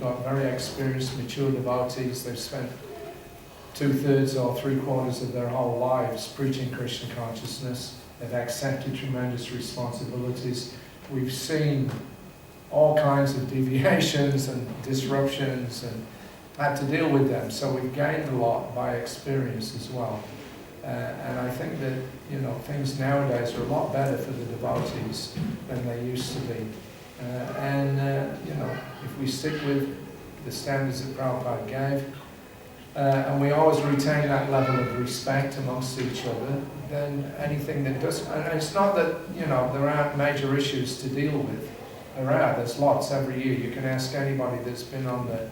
got very experienced, mature devotees. They've spent 2/3 or 3/4 of their whole lives preaching Krishna consciousness. They've accepted tremendous responsibilities. We've seen all kinds of deviations and disruptions and had to deal with them. So we've gained a lot by experience as well. And I think that, things nowadays are a lot better for the devotees than they used to be. If we stick with the standards that Prabhupada gave, and we always retain that level of respect amongst each other, then anything that does, and it's not that, there aren't major issues to deal with. There's lots every year. You can ask anybody that's been on the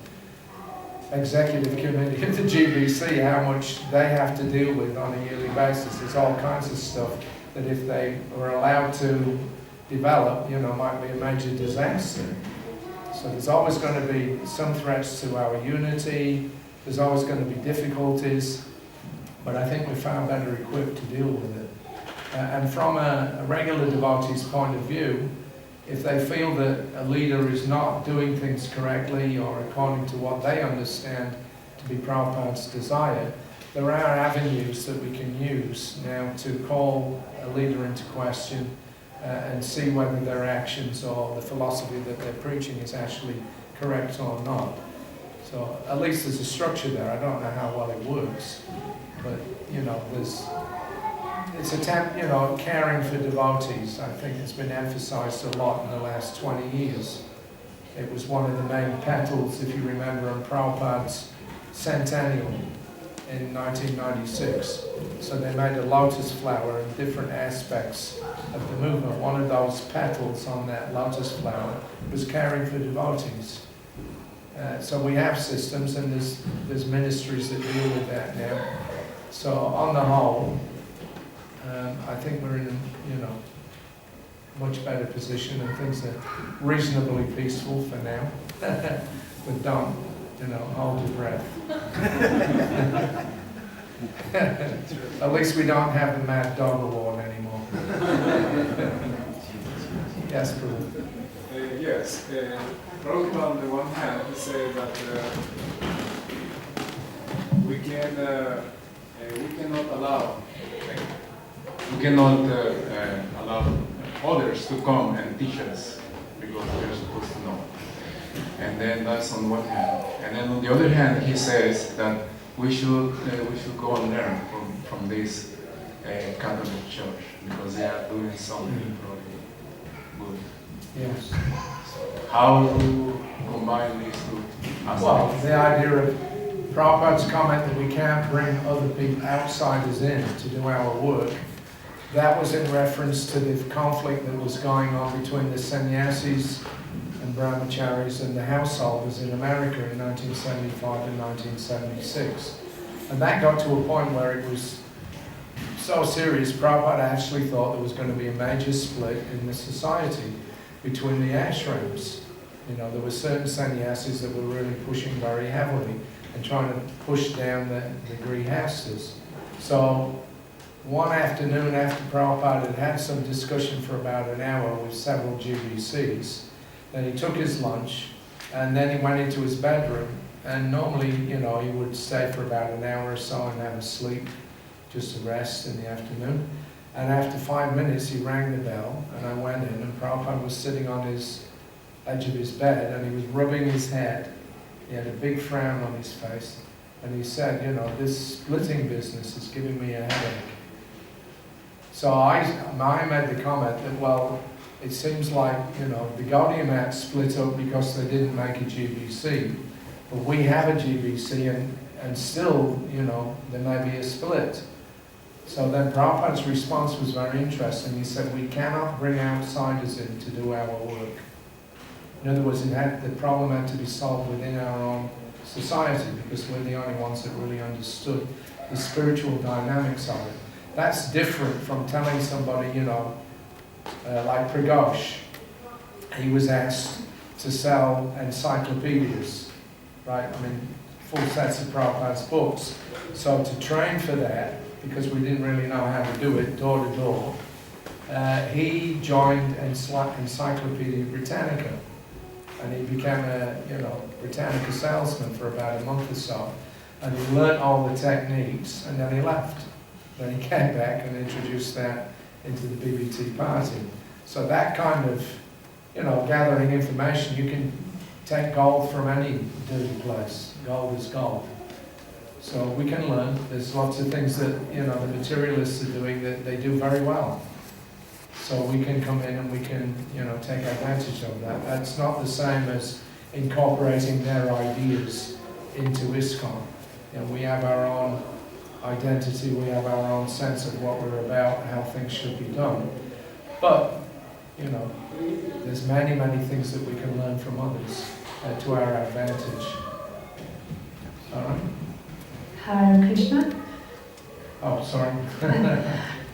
executive committee of the GBC how much they have to deal with on a yearly basis. There's all kinds of stuff that if they were allowed to develop, might be a major disaster. So there's always going to be some threats to our unity. There's always going to be difficulties, but I think we're far better equipped to deal with it. And from a regular devotee's point of view, if they feel that a leader is not doing things correctly or according to what they understand to be Prabhupada's desire, there are avenues that we can use now to call a leader into question and see whether their actions or the philosophy that they're preaching is actually correct or not. So at least there's a structure there. I don't know how well it works, but it's caring for devotees. I think it's been emphasized a lot in the last 20 years. It was one of the main petals, if you remember, on Prabhupada's centennial in 1996. So they made a lotus flower in different aspects of the movement. One of those petals on that lotus flower was caring for devotees. So we have systems, and there's ministries that deal with that now. So on the whole, I think we're in a much better position, and things are reasonably peaceful for now. But don't, hold your breath. At least we don't have the mad dog award anymore. Yes, Prabhu. Yes. Prabhupada, on the one hand, he said that we cannot allow others to come and teach us because they're supposed to know. And then that's on one hand. And then on the other hand, he says that we should go and learn from this Catholic Church because they are doing something probably good. Yes. How to combine these two aspects? Well, the idea of Prabhupada's comment that we can't bring other people, outsiders in to do our work, that was in reference to the conflict that was going on between the sannyasis and brahmacharis and the householders in America in 1975 and 1976. And that got to a point where it was so serious, Prabhupada actually thought there was going to be a major split in the society between the ashrams. There were certain sannyasis that were really pushing very heavily and trying to push down the grihastas. So one afternoon after Prabhupada had some discussion for about an hour with several GBCs, then he took his lunch and then he went into his bedroom, and normally, he would stay for about an hour or so and have a sleep, just to rest in the afternoon. And after 5 minutes, he rang the bell, and I went in, and Prabhupada was sitting on his edge of his bed, and he was rubbing his head. He had a big frown on his face, and he said, this splitting business is giving me a headache. So I made the comment that, well, it seems like, the Gaudiya Math split up because they didn't make a GBC, but we have a GBC, and still, there may be a split. So then Prabhupada's response was very interesting. He said, we cannot bring outsiders in to do our work. In other words, the problem had to be solved within our own society because we're the only ones that really understood the spiritual dynamics of it. That's different from telling somebody, like Pragosh, he was asked to sell encyclopedias, right? Full sets of Prabhupada's books. So to train for that, because we didn't really know how to do it door to door, he joined Encyclopedia Britannica. and he became a, Britannica salesman for about a month or so. And he learnt all the techniques, and then he left. Then he came back and introduced that into the BBT party. So that kind of, gathering information, you can take gold from any dirty place. Gold is gold. So we can learn. There's lots of things that, the materialists are doing that they do very well. So we can come in and we can, take advantage of that. That's not the same as incorporating their ideas into ISKCON. We have our own identity, we have our own sense of what we're about, how things should be done. But, there's many, many things that we can learn from others to our advantage. All right? Hare Krishna. Oh, sorry.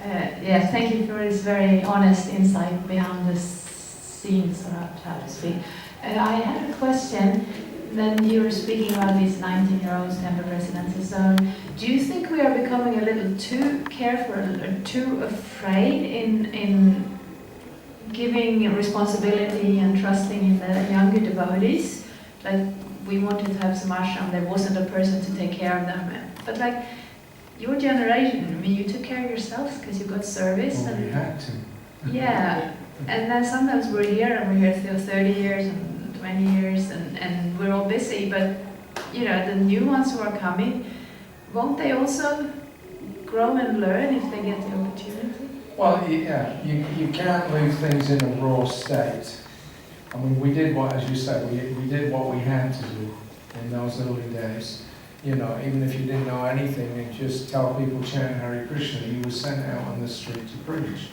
Yeah, thank you for this very honest insight behind the scenes, so to speak. I had a question. Then you were speaking about these 19-year-olds, temple residents and so on. Do you think we are becoming a little too careful or too afraid in giving responsibility and trusting in the younger devotees? Like, we wanted to have some ashram, there wasn't a person to take care of them. But like, your generation, you took care of yourselves because you got service. Well, and we had to. Yeah, and then sometimes we're here and we're here for 30 years and 20 years and we're all busy, but the new ones who are coming, won't they also grow and learn if they get the opportunity? Well, yeah, you can't leave things in a raw state. I mean, we did what, as you said, we did what we had to do in those early days. Even if you didn't know anything, and just tell people chant Hare Krishna, you were sent out on the street to preach.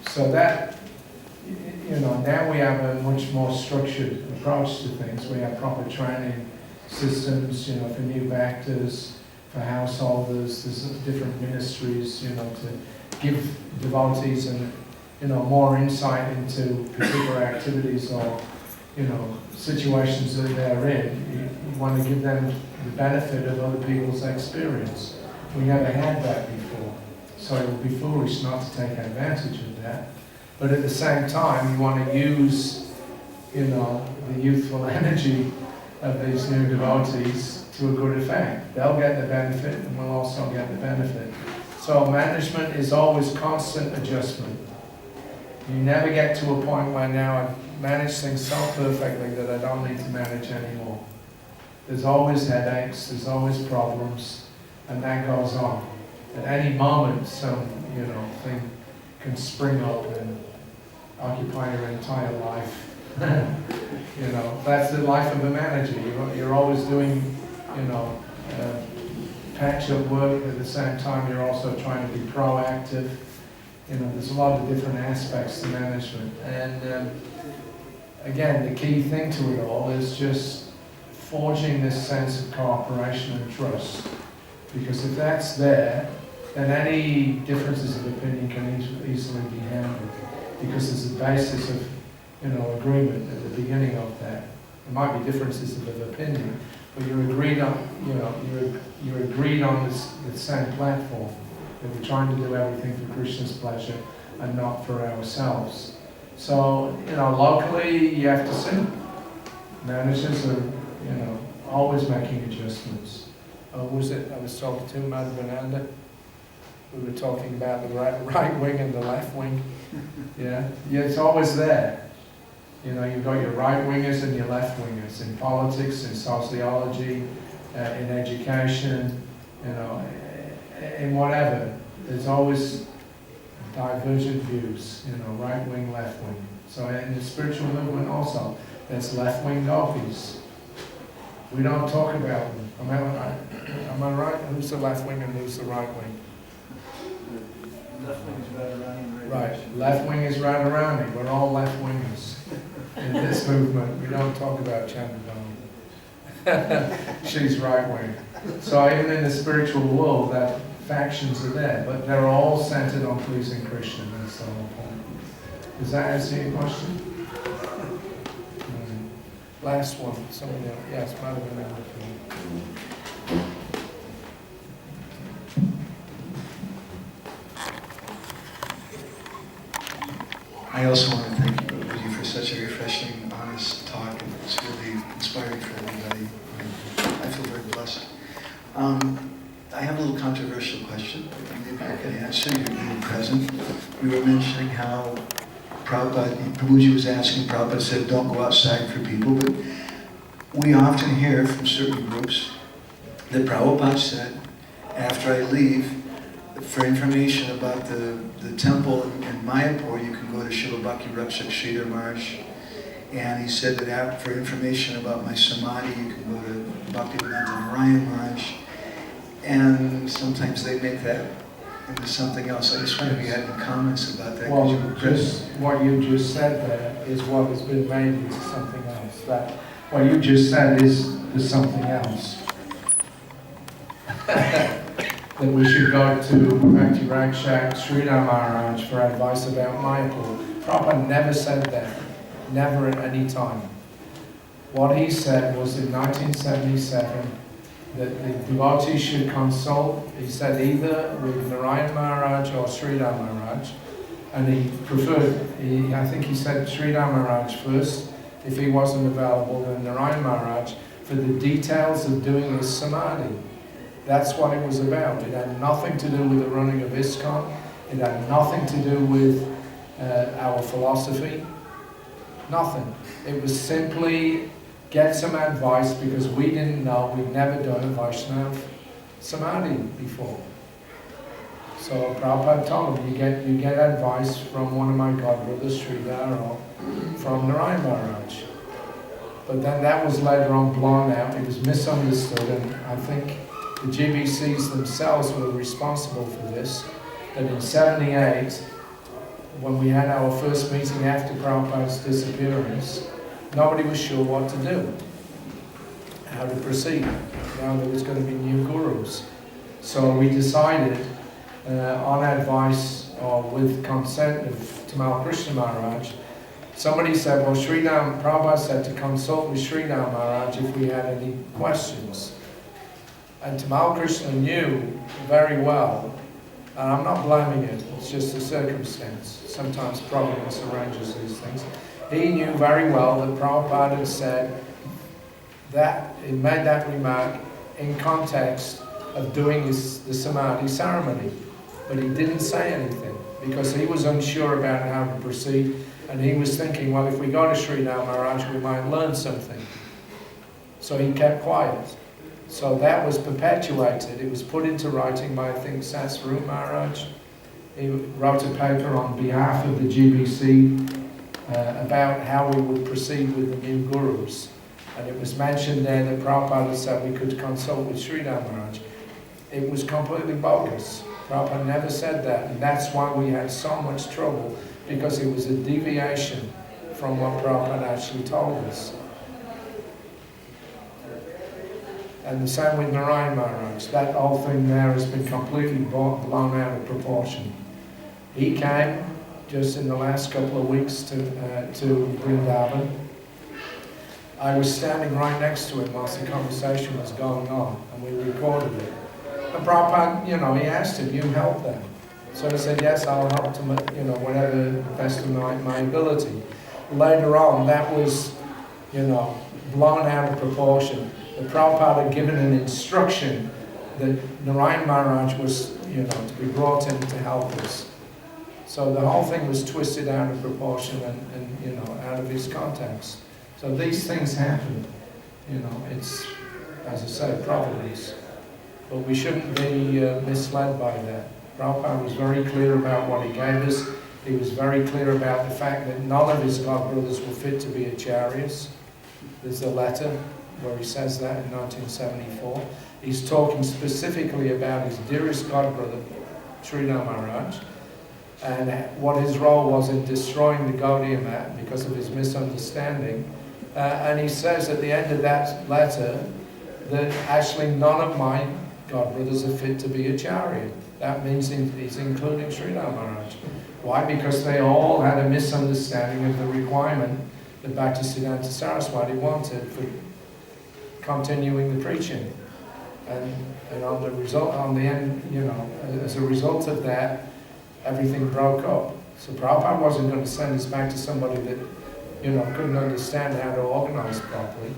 So that, now we have a much more structured approach to things. We have proper training systems, for new bhaktas, for householders. There's different ministries, to give devotees and, more insight into particular activities or, situations that they're in. You want to give them the benefit of other people's experience. We never had that before, so it would be foolish not to take advantage of that. But at the same time, you want to use, the youthful energy of these new devotees to a good effect. They'll get the benefit, and we'll also get the benefit. So management is always constant adjustment. You never get to a point where now I've managed things so perfectly that I don't need to manage anymore. There's always headaches, there's always problems, and that goes on. At any moment, some, thing can spring up and occupy your entire life. That's the life of a manager. You're always doing, patch-up work. At the same time, you're also trying to be proactive. There's a lot of different aspects to management. And again, the key thing to it all is just forging this sense of cooperation and trust. Because if that's there, then any differences of opinion can easily be handled. Because there's a basis of, agreement at the beginning of that. There might be differences of opinion, but you're agreed on, you're agreed on the same platform. That we're trying to do everything for Krishna's pleasure and not for ourselves. So, locally you have to see. Managers are, always making adjustments. I was talking to Madhavananda. We were talking about the right wing and the left wing. Yeah, it's always there. You've got your right wingers and your left wingers in politics, in sociology, in education, in whatever. There's always divergent views, right wing, left wing. So in the spiritual movement also, there's left wing gopis. We don't talk about them. Am I right? Who's the left wing and who's the right wing? Left wing is Radharani. Right. Left wing is Radharani. We're all left wingers in this movement. We don't talk about Chandravani. She's right wing. So even in the spiritual world, that factions are there, but they're all centered on pleasing Krishna. That's the whole point. Does that answer your question? Last one. Somebody else. Yes, Madhavananda. I also want to thank you for such a refreshing I have a little controversial question. Maybe I can answer. You're present. You were mentioning how Prabhupada, Prabhuji was asking, Prabhupada said, don't go outside for people, but we often hear from certain groups that Prabhupada said, after I leave, for information about the temple in Mayapur, you can go to Srila Bhakti Rakshak Sridhar Maharaj. And he said that for information about my samadhi, you can go to Bhaktivedanta Narayan Maharaj. And sometimes they make that into something else. I just wonder if you had any comments about that. Well, just what you just said there is what has been made into something else. That what you just said is something else. That we should go to Bhakti Rakshak Sridhar Maharaj for advice about Mayapur. Prabhupada never said that. Never at any time. What he said was in 1977 that the devotees should consult, he said, either with Narayan Maharaj or Sridhar Maharaj, and he preferred, I think he said Sridhar Maharaj first. If he wasn't available, then Narayan Maharaj for the details of doing his samadhi. That's what it was about. It had nothing to do with the running of ISKCON. It had nothing to do with our philosophy. Nothing. It was simply get some advice because we didn't know, we'd never done a Vaishnava samadhi before. So Prabhupada told him, you get advice from one of my godbrothers, Sridhar, or from Narayan Maharaj. But then that was later on blown out, it was misunderstood, and I think the GBCs themselves were responsible for this, that in '78, when we had our first meeting after Prabhupada's disappearance, nobody was sure what to do, how to proceed. Now there was going to be new gurus. So we decided, on advice or with consent of Tamal Krishna Maharaj, somebody said, well, Prabhupada said to consult with Sridhar Maharaj if we had any questions. And Tamal Krishna knew very well, and I'm not blaming it, it's just a circumstance. Sometimes Providence arranges these things. He knew very well that Prabhupada had said that, he made that remark in context of doing the Samadhi ceremony. But he didn't say anything because he was unsure about how to proceed, and he was thinking, well, if we go to Sridhar Maharaj, we might learn something. So he kept quiet. So that was perpetuated. It was put into writing by, I think, Sauri Maharaj. He wrote a paper on behalf of the GBC about how we would proceed with the new gurus. And it was mentioned there that Prabhupada said we could consult with Sridhar Maharaj. It was completely bogus. Prabhupada never said that, and that's why we had so much trouble, because it was a deviation from what Prabhupada actually told us. And the same with Narayan Maharaj. That whole thing there has been completely blown out of proportion. He came just in the last couple of weeks to Vrindavan. I was standing right next to him whilst the conversation was going on, and we recorded it. And Prabhupada, he asked him, you help them. So he said, yes, I'll help to, whatever the best of my ability. Later on, that was, blown out of proportion. The Prabhupada had given an instruction that Narayan Maharaj was, to be brought in to help us. So the whole thing was twisted out of proportion and out of his context. So these things happen. It's, as I say, providence. But we shouldn't be misled by that. Prabhupada was very clear about what he gave us. He was very clear about the fact that none of his godbrothers were fit to be acharyas. There's a letter where he says that in 1974. He's talking specifically about his dearest godbrother, Sridhar Maharaj, and what his role was in destroying the Gaudiya mat because of his misunderstanding. And he says at the end of that letter that actually none of my godbrothers are fit to be acharya. That means he's including Sridhar Maharaj. Why? Because they all had a misunderstanding of the requirement that Bhaktisiddhanta Saraswati wanted for continuing the preaching. And on the end, as a result of that, everything broke up. So Prabhupada wasn't going to send us back to somebody that, couldn't understand how to organize properly.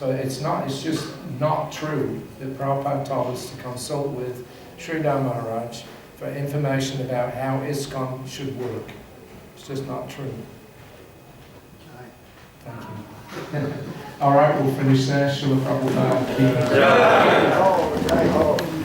So it's just not true that Prabhupada told us to consult with Sridhar Maharaj for information about how ISKCON should work. It's just not true. Thank you. All right, we'll finish there. Srila Prabhupada.